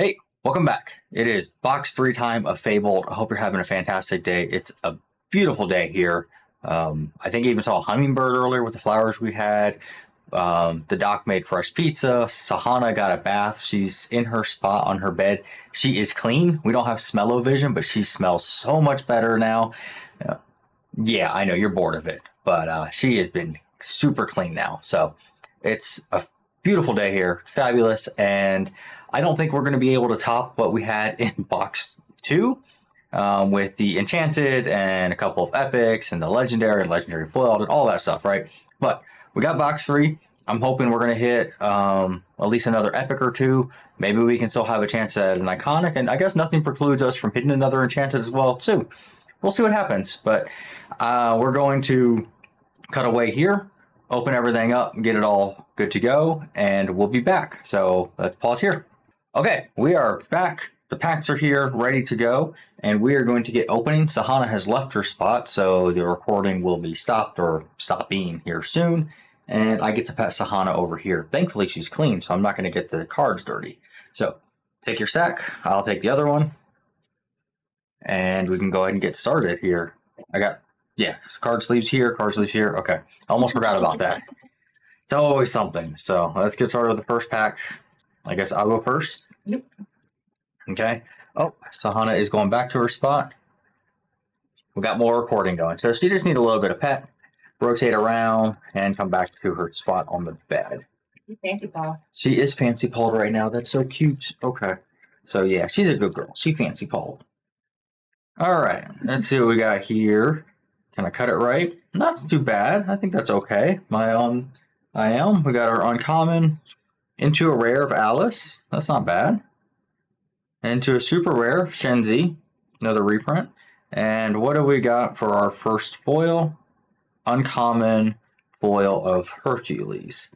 Hey, welcome back. It is box 3 time of Fabled. I hope you're having a fantastic day. It's a beautiful day here. I think I even saw a hummingbird earlier with the flowers we had. The doc made fresh pizza. Sahana got a bath. She's in her spot on her bed. She is clean. We don't have smell-o-vision, but she smells so much better now. Uh, yeah, I know you're bored of it, but she has been super clean now. So it's a beautiful day here, fabulous, and I don't think we're going to be able to top what we had in box 2 with the enchanted and a couple of epics and the legendary and legendary foiled and all that stuff, right? But we got box 3. I'm hoping we're going to hit at least another epic or two. Maybe we can still have a chance at an iconic, and I guess nothing precludes us from hitting another enchanted as well too. We'll see what happens, but we're going to cut away here, open everything up, get it all good to go, and we'll be back. So let's pause here. Okay, we are back. The packs are here, ready to go, and we are going to get opening. Sahana has left her spot, so the recording will be stopped or stopping here soon, and I get to pet Sahana over here. Thankfully, she's clean, so I'm not going to get the cards dirty. So take your sack. I'll take the other one, and we can go ahead and get started here. I got, yeah, card sleeves here, card sleeves here. Okay, I almost forgot about that. It's always something. So let's get started with the first pack. I guess I'll go first. Yep. Okay. Oh, Sahana is going back to her spot. We got more recording going. So she just needs a little bit of pet, rotate around, and come back to her spot on the bed. Fancy paw. She is fancy pawed right now. That's so cute. Okay. So yeah, she's a good girl. She fancy pawed. All right. Let's see what we got here. Can I cut it right? Not too bad. I think that's okay. I am. We got our uncommon. Into a rare of Alice. That's not bad. Into a super rare, Shenzi. Another reprint. And what do we got for our first foil? Uncommon foil of Hercules.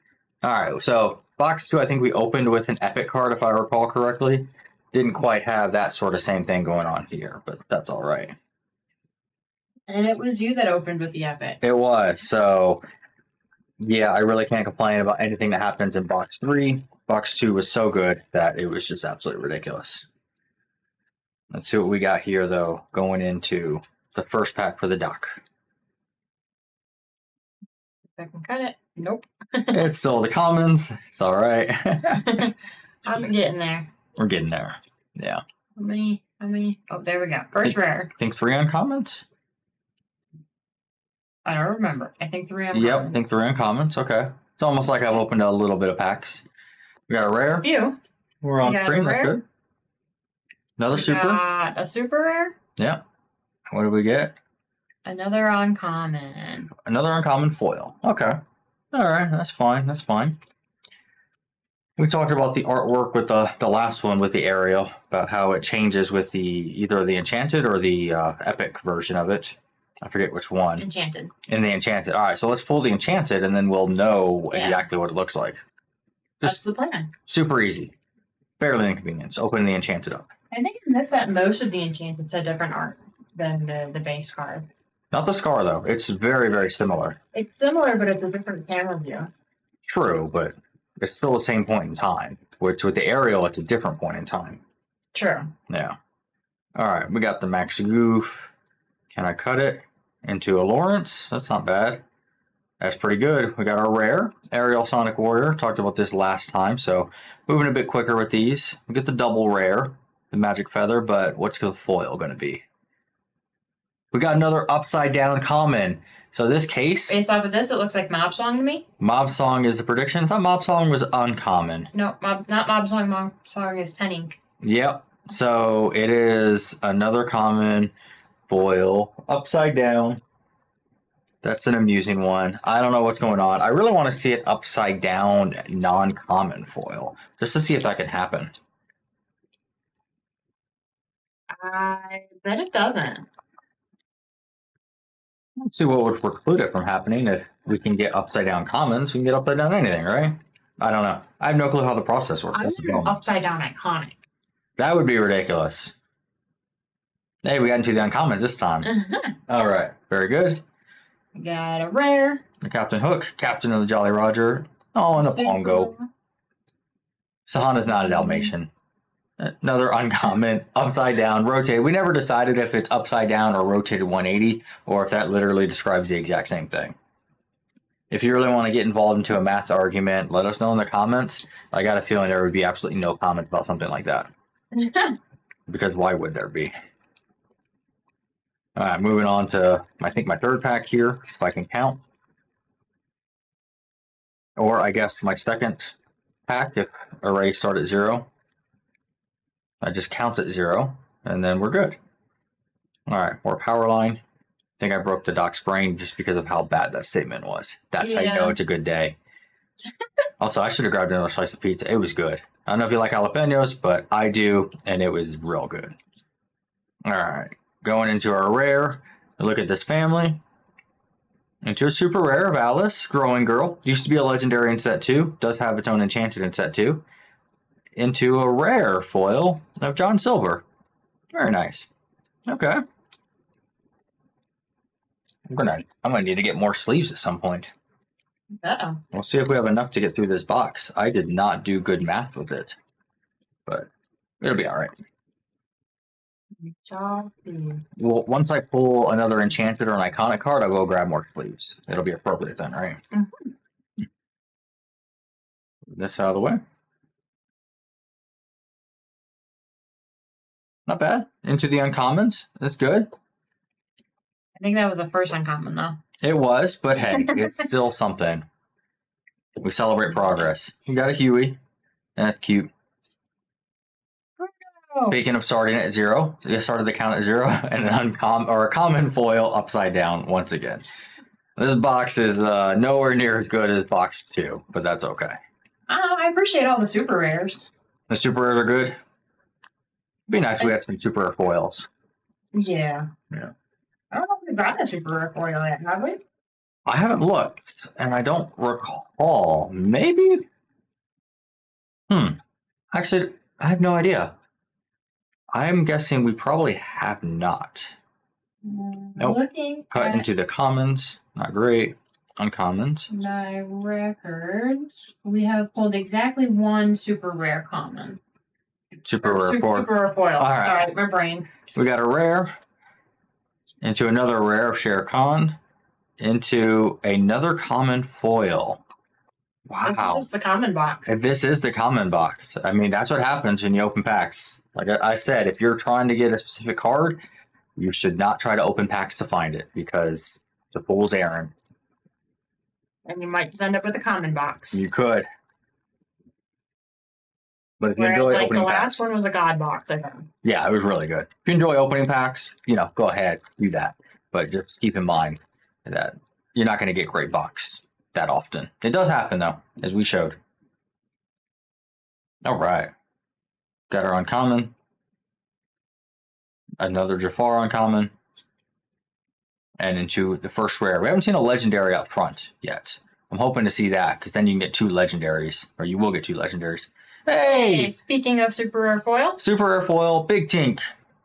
Alright, so box 2 I think we opened with an epic card if I recall correctly. Didn't quite have that sort of same thing going on here, but that's alright. And it was you that opened with the epic. It was, so yeah, I really can't complain about anything that happens in box 3. Box 2 was so good that it was just absolutely ridiculous. Let's see what we got here, though, going into the first pack for the doc. If I can cut it. Nope. It's still the commons. It's all right. I'm getting there. We're getting there. Yeah. How many? Oh, there we go. First rare. I think 3 uncommons? I don't remember. I think 3 uncommons. Yep, I think 3 uncommons. Okay. It's almost like I've opened a little bit of packs. We got a rare. You. We're on screen. That's good. Another super. Got a super rare. Yeah. What do we get? Another uncommon. Another uncommon foil. Okay. All right. That's fine. That's fine. We talked about the artwork with the last one with the Ariel, about how it changes with the either the enchanted or the epic version of it. I forget which one. Enchanted. In the enchanted. All right. So let's pull the enchanted, and then we'll know exactly what it looks like. That's the plan. Super easy. Barely inconvenience. Open the enchanted up. I think I missed that most of the enchanted's a different art than the base card. Not the scar, though. It's very, very similar. It's similar, but it's a different camera view. True, but it's still the same point in time. Which with the Ariel, it's a different point in time. True. Yeah. All right. We got the Max Goof. Can I cut it into a Lawrence? That's not bad. That's pretty good. We got our rare, Ariel Sonic Warrior. Talked about this last time, so moving a bit quicker with these. We get the double rare, the Magic Feather, but what's the foil going to be? We got another upside down common. So this case... Based off of this, it looks like Mob Song to me. Mob Song is the prediction. I thought Mob Song was uncommon. No, not Mob Song. Mob Song is 10 ink. Yep. So it is another common foil, upside down. That's an amusing one. I don't know what's going on. I really want to see it upside down non-common foil, just to see if that can happen. I bet it doesn't. Let's see what would preclude it from happening. If we can get upside down commons, we can get upside down anything, right? I don't know. I have no clue how the process works. I'm an upside down iconic. That would be ridiculous. Hey, we got into the uncommons this time. All right. Very good. Got a rare. The Captain Hook, Captain of the Jolly Roger. Oh, and a Pongo. Sahana's not a Dalmatian. Another uncommon, upside down, rotated. We never decided if it's upside down or rotated 180, or if that literally describes the exact same thing. If you really want to get involved into a math argument, let us know in the comments. I got a feeling there would be absolutely no comments about something like that. Because why would there be? All right, moving on to, I think, my third pack here, if I can count. Or I guess my second pack, if arrays start at 0. I just count at 0, and then we're good. All right, more power line. I think I broke the doc's brain just because of how bad that statement was. That's how you know it's a good day. Also, I should have grabbed another slice of pizza. It was good. I don't know if you like jalapenos, but I do, and it was real good. All right, going into our rare. Look at this family. Into a super rare of Alice, Growing Girl. Used to be a legendary in set 2. Does have its own enchanted in set 2. Into a rare foil of John Silver. Very nice. Okay. I'm gonna need to get more sleeves at some point. We'll see if we have enough to get through this box. I did not do good math with it, but it'll be all right. Well, once I pull another enchanted or an iconic card, I'll go grab more sleeves. It'll be appropriate then, right? Mm-hmm. This out of the way. Not bad. Into the uncommons. That's good. I think that was the first uncommon, though. It was, but hey, it's still something. We celebrate progress. You got a Huey. That's cute. Oh. Speaking of starting at 0, you started the count at 0, and an uncommon or a common foil upside down once again. This box is nowhere near as good as box 2, but that's okay. I appreciate all the super rares. The super rares are good. It'd be nice if we had some super rare foils. Yeah. Yeah. I don't know if we got the super rare foil yet, have we? I haven't looked, and I don't recall. Maybe? Actually, I have no idea. I'm guessing we probably have not. Nope. Looking Cut into the commons. Not great. Uncommons. My records. We have pulled exactly one super rare common. Super rare foil. All right, my brain. We got a rare. Into another rare of Shere Khan. Into another common foil. Wow. This is just the common box. This is the common box. I mean, that's what happens when you open packs. Like I said, if you're trying to get a specific card, you should not try to open packs to find it because it's a fool's errand. And you might just end up with a common box. You could. But if you enjoy opening the packs, last one was a god box, I think. Yeah, it was really good. If you enjoy opening packs, go ahead, do that. But just keep in mind that you're not going to get great box that often. It does happen, though, as we showed. All right. Got our uncommon. Another Jafar uncommon. And into the first rare. We haven't seen a legendary up front yet. I'm hoping to see that, because then you can get 2 legendaries. Or you will get 2 legendaries. Hey! Speaking of super rare foil. Super rare foil, Big Tink,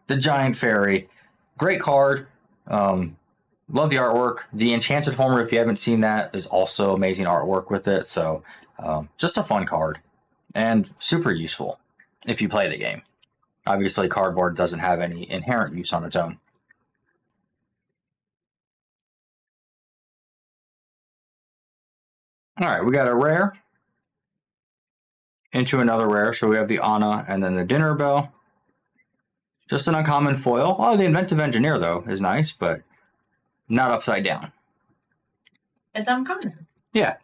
the Giant Fairy. Great card. Love the artwork. The Enchanted Homer, if you haven't seen that, is also amazing artwork with it. So, just a fun card. And super useful if you play the game. Obviously, cardboard doesn't have any inherent use on its own. All right, we got a rare. Into another rare. So we have the Anna and then the Dinner Bell. Just an uncommon foil. Oh, the Inventive Engineer, though, is nice, but not upside down. It's uncommon. Yeah.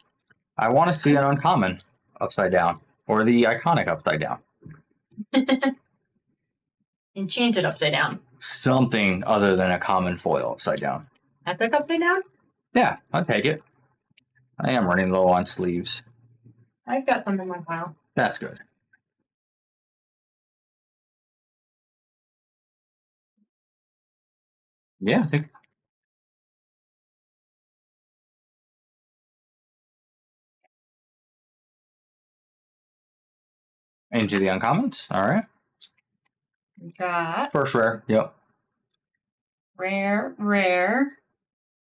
I want to see an uncommon upside down. Or the iconic upside down. Enchanted upside down. Something other than a common foil upside down. Epic upside down? Yeah, I'll take it. I am running low on sleeves. I've got some in my pile. That's good. Yeah, I think. Into the uncommons. All right. We got first rare. Yep. Rare.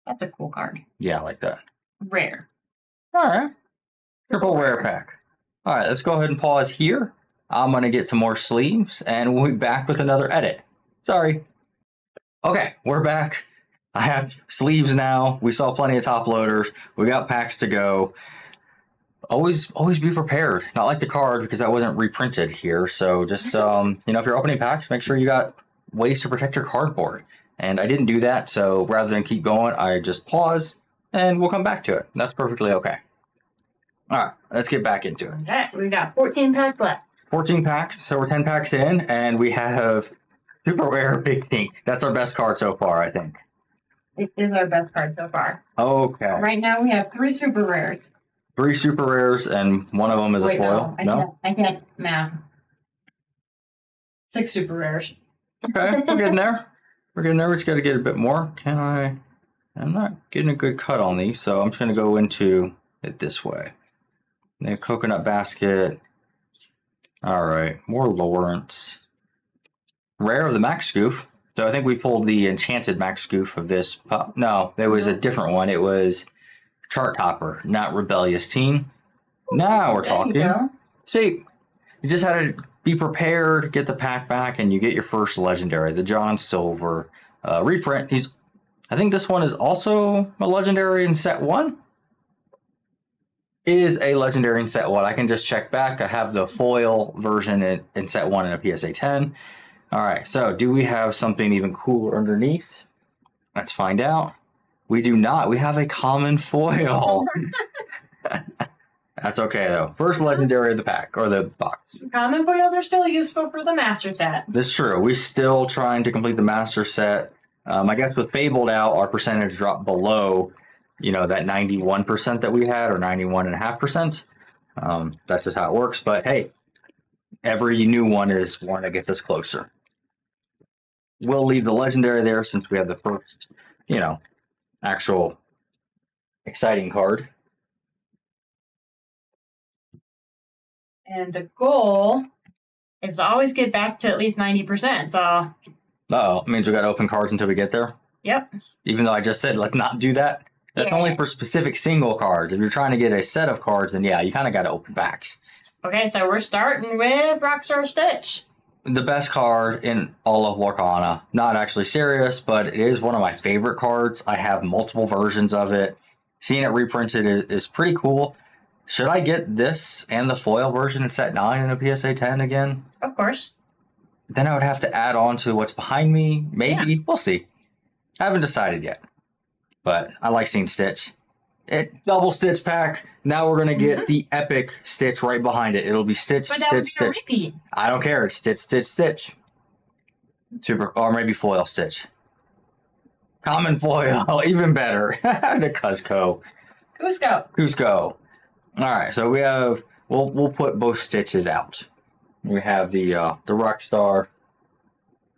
That's a cool card. Yeah, I like that. Rare. All right. Triple rare pack. All right, let's go ahead and pause here. I'm going to get some more sleeves, and we'll be back with another edit. Sorry. Okay, we're back. I have sleeves now. We saw plenty of top loaders. We got packs to go. Always be prepared. Not like the card, because that wasn't reprinted here. So just if you're opening packs, make sure you got ways to protect your cardboard. And I didn't do that, so rather than keep going, I just pause and we'll come back to it. That's perfectly okay. All right, let's get back into it. Okay, we got 14 packs left. 14 packs, so we're 10 packs in, and we have super rare Big Pink. That's our best card so far, I think. It is our best card so far. Okay. Right now we have 3 super rares. 3 super rares, and one of them is a foil. No, I can't math. 6 super rares. Okay, we're getting there. We're getting there. We just got to get a bit more. I'm not getting a good cut on these, so I'm just going to go into it this way. The coconut basket. All right, more Lawrence. Rare of the Max Goof. So I think we pulled the enchanted Max Goof of this. No, there was a different one. It was Chart Topper, not Rebellious Teen. Now we're talking. See, you just had to be prepared, get the pack back, and you get your first legendary, the John Silver reprint. I think this one is also a legendary in set 1. It is a legendary in set 1. I can just check back. I have the foil version in set 1 in a PSA 10. All right, so do we have something even cooler underneath? Let's find out. We do not. We have a common foil. That's okay, though. First legendary of the pack, or the box. Common foils are still useful for the master set. That's true. We're still trying to complete the master set. I guess with Fabled out, our percentage dropped below, that 91% that we had, or 91.5%. That's just how it works. But hey, every new one is one that gets us closer. We'll leave the legendary there since we have the first, actual exciting card. And the goal is to always get back to at least 90%. So. Uh-oh. It means we got to open cards until we get there? Yep. Even though I just said let's not do that. That's only for specific single cards. If you're trying to get a set of cards, then yeah, you kind of got to open packs. Okay, so we're starting with Rockstar Stitch. The best card in all of Lorcana. Not actually serious, but it is one of my favorite cards. I have multiple versions of it. Seeing it reprinted is pretty cool. Should I get this and the foil version in set 9 in a PSA 10 again? Of course. Then I would have to add on to what's behind me. Maybe. Yeah. We'll see. I haven't decided yet. But I like seeing Stitch. Double Stitch pack. Now we're going to get the epic Stitch right behind it. It'll be Stitch, but Stitch, Stitch. Repeat. I don't care. It's Stitch, Stitch, Stitch. Or maybe foil Stitch. Common foil. Even better. The Cusco. Cusco. All right. So we have... We'll put both Stitches out. We have the Rockstar,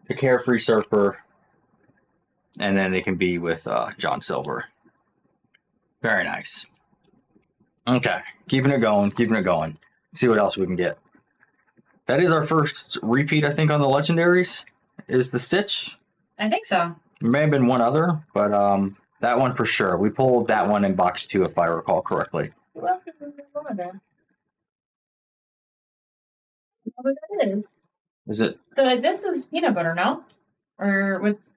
the Carefree Surfer, and then it can be with John Silver. Very nice. Okay, keeping it going. Let's see what else we can get. That is our first repeat, I think, on the legendaries. Is the Stitch? I think so. There may have been one other, but that one for sure. We pulled that one in box 2, if I recall correctly. Well, what that is. Is it? So this is peanut butter, no? Or what's?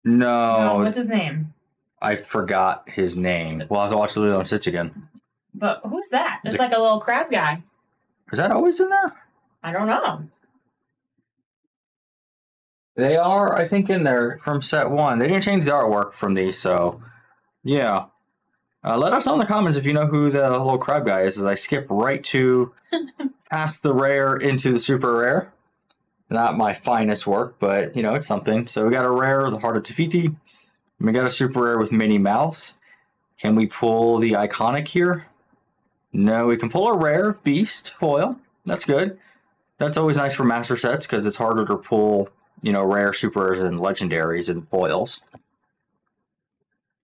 No. What's his name? I forgot his name. We'll have to watch the Lilo and Stitch again. But who's that? There's like a little crab guy. Is that always in there? I don't know. They are, I think, in there from set 1. They didn't change the artwork from these, so yeah. Let us know in the comments if you know who the little crab guy is, as I skip right to past the rare into the super rare. Not my finest work, but, it's something. So we got a rare, the Heart of Tafiti. And we got a super rare with Minnie Mouse. Can we pull the iconic here? No, we can pull a rare Beast foil. That's good. That's always nice for master sets because it's harder to pull, rare super rares and legendaries and foils.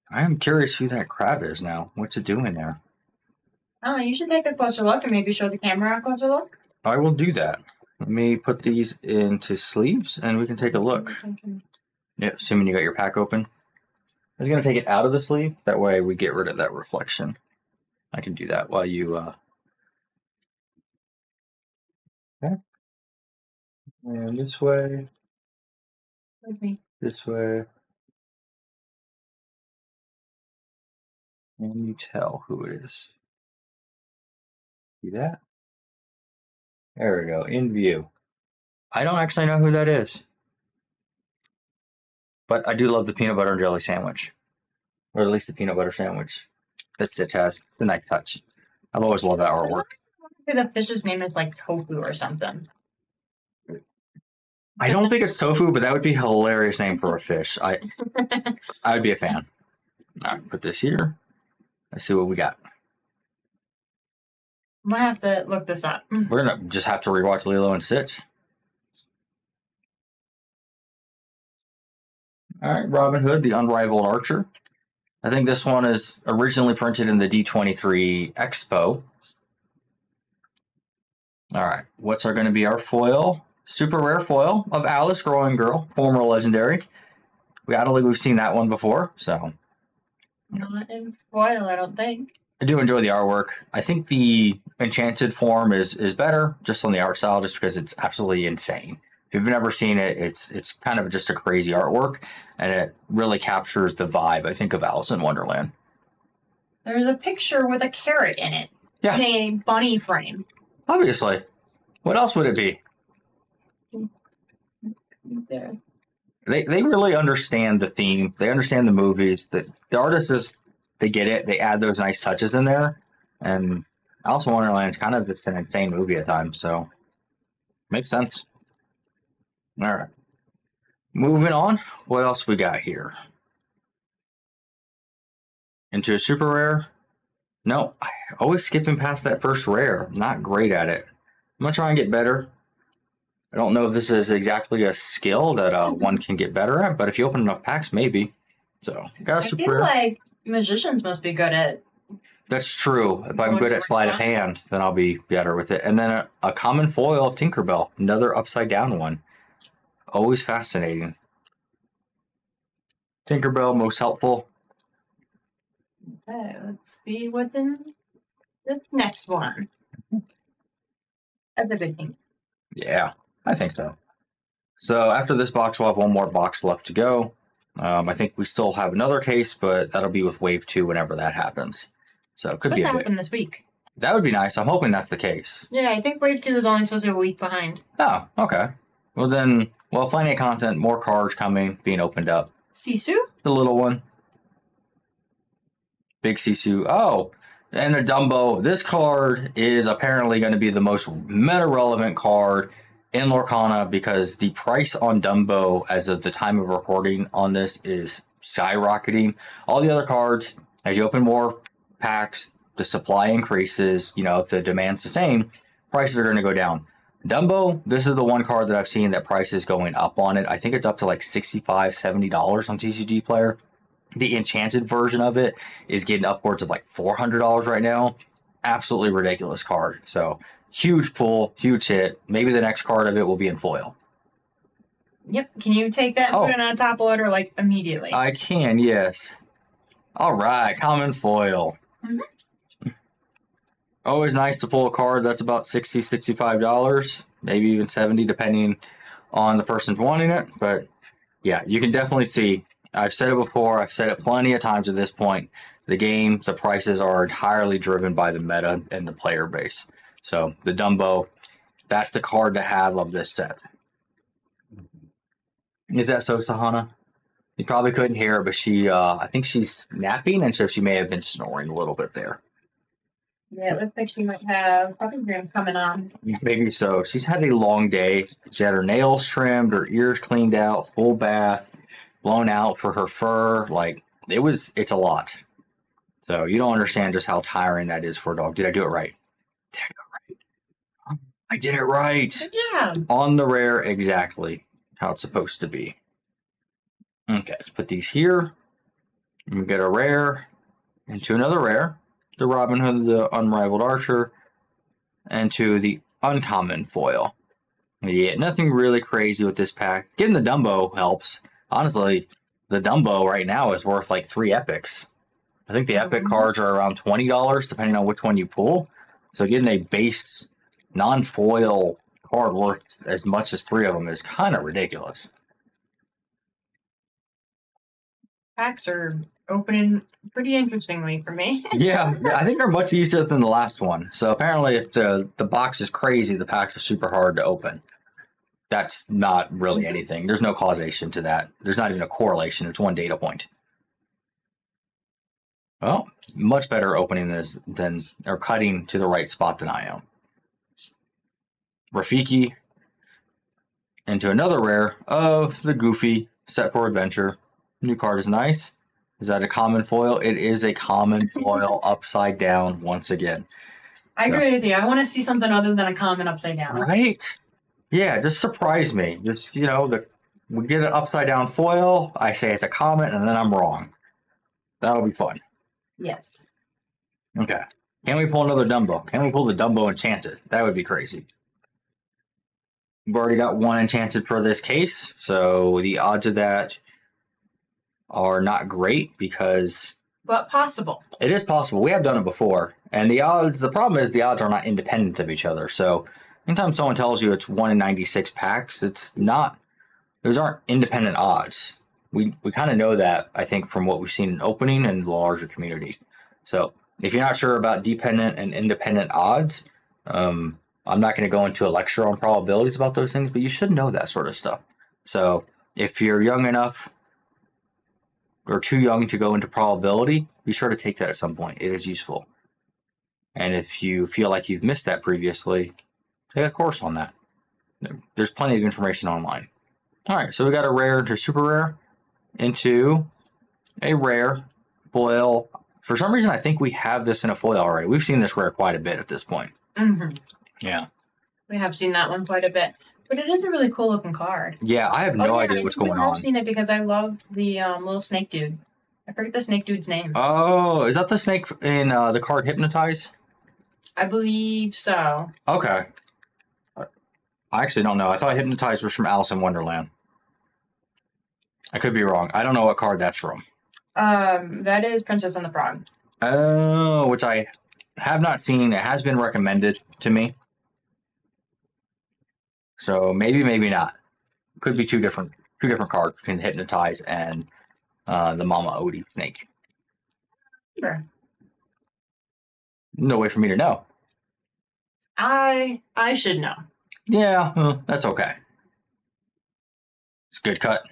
I am curious who that crab is now. What's it doing there? Oh, you should take a closer look and maybe show the camera a closer look. I will do that. Let me put these into sleeves and we can take a look. Yeah, assuming you got your pack open. I was going to take it out of the sleeve. That way we get rid of that reflection. I can do that while you... Okay. And this way, With me. this way. And you tell who it is. See that? There we go, in view. I don't actually know who that is. But I do love the peanut butter and jelly sandwich. Or at least the peanut butter sandwich that Stitch has. It's a nice touch. I've always loved that artwork. The fish's name is like Tofu or something. I don't think it's tofu, but that would be a hilarious name for a fish. I'd be a fan. All right, put this here. Let's see what we got. I'm gonna have to look this up. We're gonna just have to rewatch Lilo and Stitch. All right, Robin Hood, the Unrivaled Archer. I think this one is originally printed in the D23 Expo. All right, what's going to be our foil? Super rare foil of Alice Growing Girl, former legendary. I don't think we've seen that one before, so. Not in foil, I don't think. I do enjoy the artwork. I think the enchanted form is better, just on the art style, just because it's absolutely insane. If you've never seen it, it's kind of just a crazy artwork, and it really captures the vibe, I think, of Alice in Wonderland. There's a picture with a carrot in it. Yeah. In a bunny frame. Obviously. What else would it be? There. They really understand the theme. They understand the movies. The artists just, they get it. They add those nice touches in there. And Alice in Wonderland is kind of just an insane movie at times, so makes sense. All right. Moving on. What else we got here? Into a super rare? No, I always skipping past that first rare. I'm not great at it. I'm going to try and get better. I don't know if this is exactly a skill that one can get better at, but if you open enough packs, maybe. So, got a I super feel rare. like magicians must be good at. That's true. If I'm good at sleight of hand, then I'll be better with it. And then a common foil of Tinkerbell, another upside down one. Always fascinating. Tinkerbell, most helpful. Okay, let's see what's in this next one. That's a good thing. Yeah, I think so. So after this box, we'll have one more box left to go. I think we still have another case, but that'll be with Wave 2 whenever that happens. So it could be a bit. Happen this week. That would be nice. I'm hoping that's the case. Yeah, I think Wave 2 is only supposed to be a week behind. Oh, okay. Well then, plenty of content, more cards coming, being opened up. Sisu? The little one. Big Sisu. Oh, and a Dumbo. This card is apparently going to be the most meta-relevant card in Lorcana because the price on Dumbo as of the time of recording on this is skyrocketing. All the other cards, as you open more packs, the supply increases, if the demand's the same, prices are going to go down. Dumbo, this is the one card that I've seen that price is going up on it. I think it's up to like $65, $70 on TCG Player. The enchanted version of it is getting upwards of like $400 right now. Absolutely ridiculous card. So huge pull, huge hit. Maybe the next card of it will be in foil. Yep. Can you take that and put it on a top loader like immediately? I can, yes. All right, common foil. Mm-hmm. Always nice to pull a card that's about $60, $65, maybe even $70 depending on the person's wanting it. But yeah, you can definitely see. I've said it before. I've said it plenty of times at this point. The game, the prices are entirely driven by the meta and the player base. So the Dumbo, that's the card to have of this set. Is that so, Sahana? You probably couldn't hear her, but she, I think she's napping, and so she may have been snoring a little bit there. Yeah, it looks like she might have puppygram coming on. Maybe so. She's had a long day. She had her nails trimmed, her ears cleaned out, full bath, blown out for her fur. Like, it's a lot. So you don't understand just how tiring that is for a dog. Did I do it right? Did I do it right? I did it right. Yeah. On the rare, exactly how it's supposed to be. Okay, let's put these here. We get a rare into another rare. The Robin Hood, the Unrivaled Archer, and to the uncommon foil. Yeah, nothing really crazy with this pack. Getting the Dumbo helps. Honestly, the Dumbo right now is worth like 3 epics. I think the epic cards are around $20, depending on which one you pull. So getting a base non-foil card worth as much as 3 of them is kind of ridiculous. Packs are opening pretty interestingly for me. Yeah, I think they're much easier than the last one. So apparently if the box is crazy, the packs are super hard to open. That's not really anything. There's no causation to that. There's not even a correlation. It's one data point. Well, much better opening this than or cutting to the right spot than I am. Rafiki into another rare of the Goofy Set for Adventure. New card is nice. Is that a common foil? It is a common foil upside down once again. I agree with you. I want to see something other than a common upside down. Right? Yeah, just surprise me. Just, we get an upside down foil, I say it's a common, and then I'm wrong. That'll be fun. Yes. Okay. Can we pull another Dumbo? Can we pull the Dumbo Enchanted? That would be crazy. We've already got one Enchanted for this case, so the odds of that are not great because... But possible. It is possible. We have done it before. And the problem is the odds are not independent of each other. So anytime someone tells you it's 1 in 96 packs, it's not, those aren't independent odds. We kind of know that, I think, from what we've seen in opening and the larger community. So if you're not sure about dependent and independent odds, I'm not going to go into a lecture on probabilities about those things, but you should know that sort of stuff. So if you're young enough or too young to go into probability, be sure to take that at some point. It is useful. And if you feel like you've missed that previously, take a course on that. There's plenty of information online. All right, so we got a rare to super rare into a rare foil. For some reason, I think we have this in a foil already. We've seen this rare quite a bit at this point. Mm-hmm. Yeah. We have seen that one quite a bit. But it is a really cool looking card. Yeah, I have no idea what's going on. I've seen it because I love the little snake dude. I forget the snake dude's name. Oh, is that the snake in the card Hypnotize? I believe so. Okay. I actually don't know. I thought Hypnotize was from Alice in Wonderland. I could be wrong. I don't know what card that's from. That is Princess and the Frog. Oh, which I have not seen. It has been recommended to me. So maybe, maybe not. Could be two different cards between Hypnotize and the Mama Odie snake. Sure. No way for me to know. I should know. Yeah, that's okay. It's a good cut.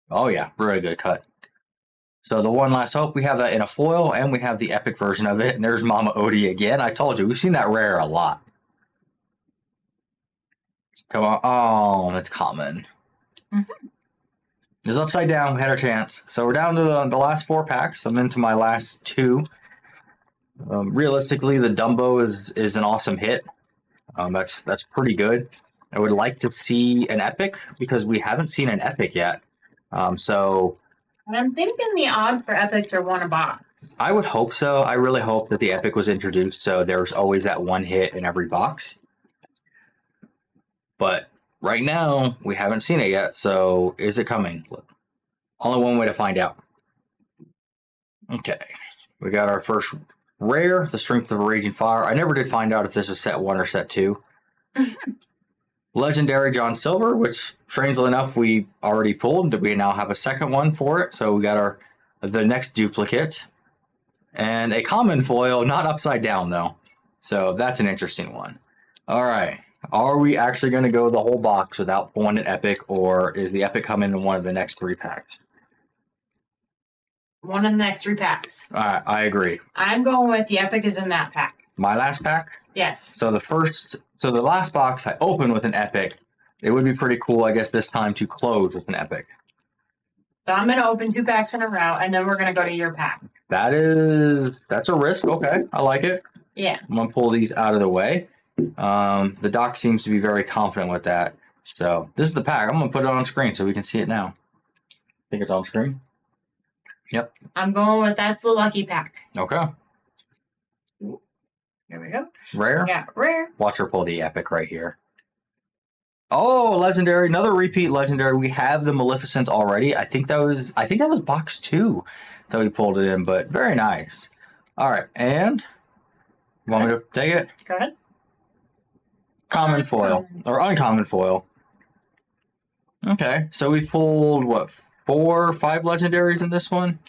Oh yeah, really good cut. So the One Last Hope, we have that in a foil, and we have the epic version of it. And there's Mama Odie again. I told you, we've seen that rare a lot. Come on. Oh, that's common. Mm-hmm. It's upside down. We had our chance. So we're down to the last 4 packs. I'm into my last 2. Realistically, the Dumbo is an awesome hit. That's pretty good. I would like to see an epic because we haven't seen an epic yet. So... And I'm thinking the odds for epics are 1 a box. I would hope so. I really hope that the epic was introduced so there's always that one hit in every box. But right now, we haven't seen it yet, so is it coming? Only one way to find out. Okay. We got our first rare, the Strength of a Raging Fire. I never did find out if this is set 1 or set 2. Legendary John Silver, which, strangely enough, we already pulled. We now have a second one for it. So we got the next duplicate. And a common foil, not upside down, though. So that's an interesting one. All right. Are we actually going to go the whole box without pulling an epic, or is the epic coming in one of the next 3 packs? One of the next 3 packs. All right, I agree. I'm going with the epic is in that pack. My last pack? Yes. So the last box I opened with an epic. It would be pretty cool, I guess, this time to close with an epic. So I'm going to open 2 packs in a row, and then we're going to go to your pack. That's a risk. Okay, I like it. Yeah. I'm going to pull these out of the way. The doc seems to be very confident with that. So this is the pack. I'm going to put it on screen so we can see it now. I think it's on screen. Yep. I'm going with that's the lucky pack. Okay. There we go. Rare? Yeah, rare. Watch her pull the epic right here. Oh, legendary. Another repeat legendary. We have the Maleficent already. I think that was box 2 that we pulled it in, but very nice. All right, and Want me to take it? Go ahead. Common foil. Or uncommon foil. Okay, so we pulled, what, 4 or 5 legendaries in this one?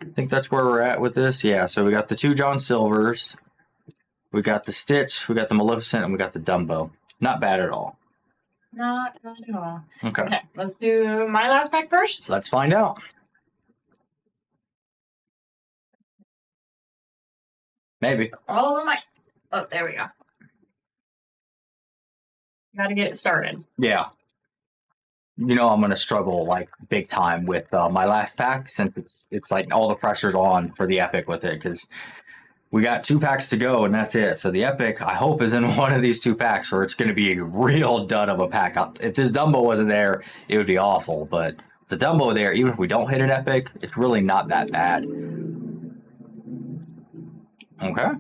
I think that's where we're at with this. Yeah, so we got the 2 John Silvers. We got the Stitch, we got the Maleficent, and we got the Dumbo. Not bad at all. Not at all. Okay. Okay, let's do my last pack first. Let's find out. Maybe. All of my. Oh, there we go. Gotta get it started. Yeah. You know I'm going to struggle, like, big time with my last pack, since it's like all the pressure's on for the Epic with it, because we got 2 packs to go, and that's it. So the Epic, I hope, is in one of these 2 packs, or it's going to be a real dud of a pack. If this Dumbo wasn't there, it would be awful. But the Dumbo there, even if we don't hit an Epic, it's really not that bad. Okay.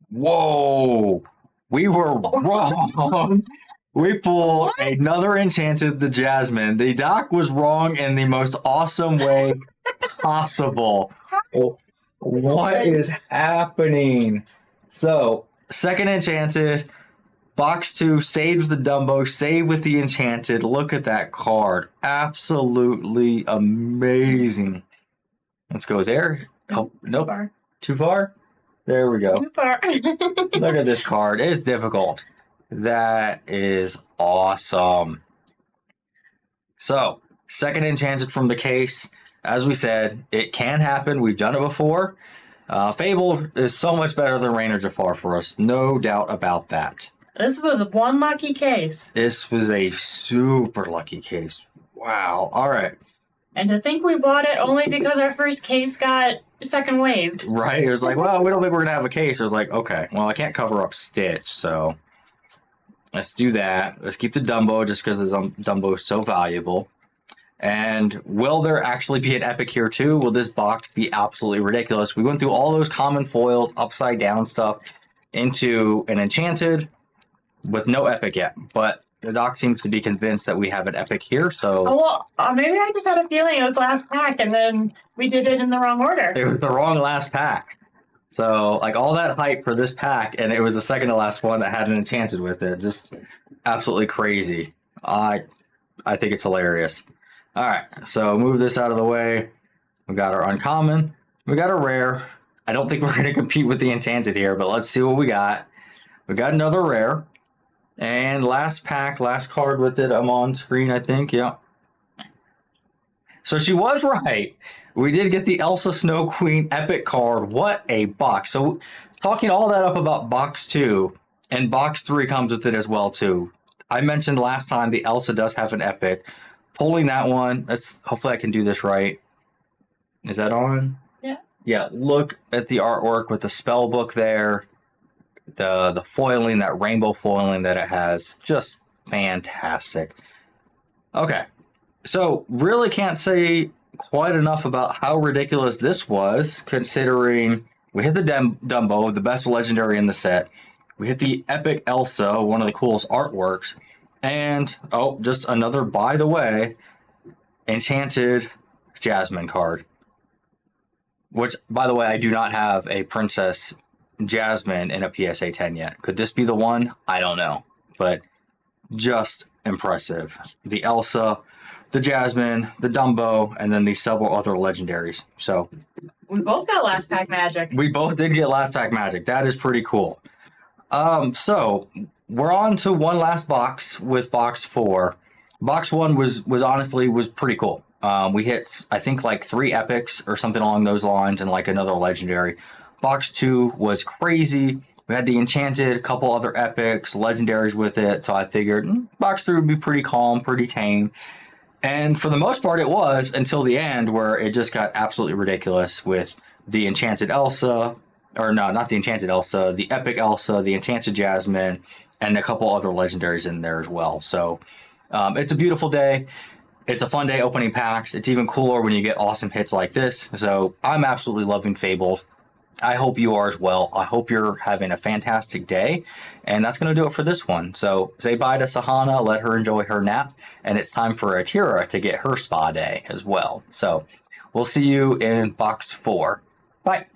Whoa! We were wrong. We pulled another Enchanted the Jasmine. The doc was wrong in the most awesome way possible. What is happening? So, second Enchanted, box 2, saved with the Dumbo, saved with the Enchanted. Look at that card. Absolutely amazing. Let's go there. Oh, nope. Too far? There we go. Too far. Look at this card. It's difficult. That is awesome. So, second Enchanted from the case. As we said, it can happen. We've done it before. Fabled is so much better than Rain or Jafar for us. No doubt about that. This was one lucky case. This was a super lucky case. Wow. All right. And to think we bought it only because our first case got second waved. Right. It was like, well, we don't think we're going to have a case. It was like, okay, well, I can't cover up Stitch, so let's do that. Let's keep the Dumbo just because Dumbo is so valuable. And will there actually be an Epic here too? Will this box be absolutely ridiculous? We went through all those common foils, upside down stuff into an Enchanted with no Epic yet. But the doc seems to be convinced that we have an Epic here, so... Oh, well, maybe I just had a feeling it was last pack and then we did it in the wrong order. It was the wrong last pack. So, like, all that hype for this pack, and it was the second to last one that had an Enchanted with it. Just absolutely crazy. I think it's hilarious. All right, so move this out of the way. We got our uncommon. We got a rare. I don't think we're going to compete with the Enchanted here, but let's see what we got. We got another rare. And last pack, last card with it. I'm on screen, I think. Yeah. So she was right. We did get the Elsa Snow Queen Epic card. What a box. So talking all that up about box 2, and box 3 comes with it as well, too. I mentioned last time the Elsa does have an Epic. Pulling that one, hopefully I can do this right. Is that on? Yeah. Yeah, look at the artwork with the spell book there. The foiling, that rainbow foiling that it has. Just fantastic. Okay. So, really can't say quite enough about how ridiculous this was, considering we hit the Dumbo, the best legendary in the set. We hit the Epic Elsa, one of the coolest artworks. And, oh, just another, by the way, Enchanted Jasmine card. Which, by the way, I do not have a Princess Jasmine in a PSA 10 yet. Could this be the one? I don't know. But just impressive. The Elsa, the Jasmine, the Dumbo, and then the several other legendaries. So we both got last pack magic. We both did get last pack magic. That is pretty cool. So we're on to one last box with box 4. Box 1 was honestly pretty cool. We hit, I think, like 3 epics or something along those lines, and like another legendary. Box 2 was crazy. We had the Enchanted, a couple other epics, legendaries with it. So I figured box 3 would be pretty calm, pretty tame. And for the most part, it was until the end, where it just got absolutely ridiculous with the Enchanted Elsa, or no, not the Enchanted Elsa, the Epic Elsa, the Enchanted Jasmine, and a couple other legendaries in there as well. So it's a beautiful day. It's a fun day opening packs. It's even cooler when you get awesome hits like this. So I'm absolutely loving Fabled. I hope you are as well. I hope you're having a fantastic day. And that's going to do it for this one. So say bye to Sahana, let her enjoy her nap. And it's time for Atira to get her spa day as well. So we'll see you in box 4. Bye.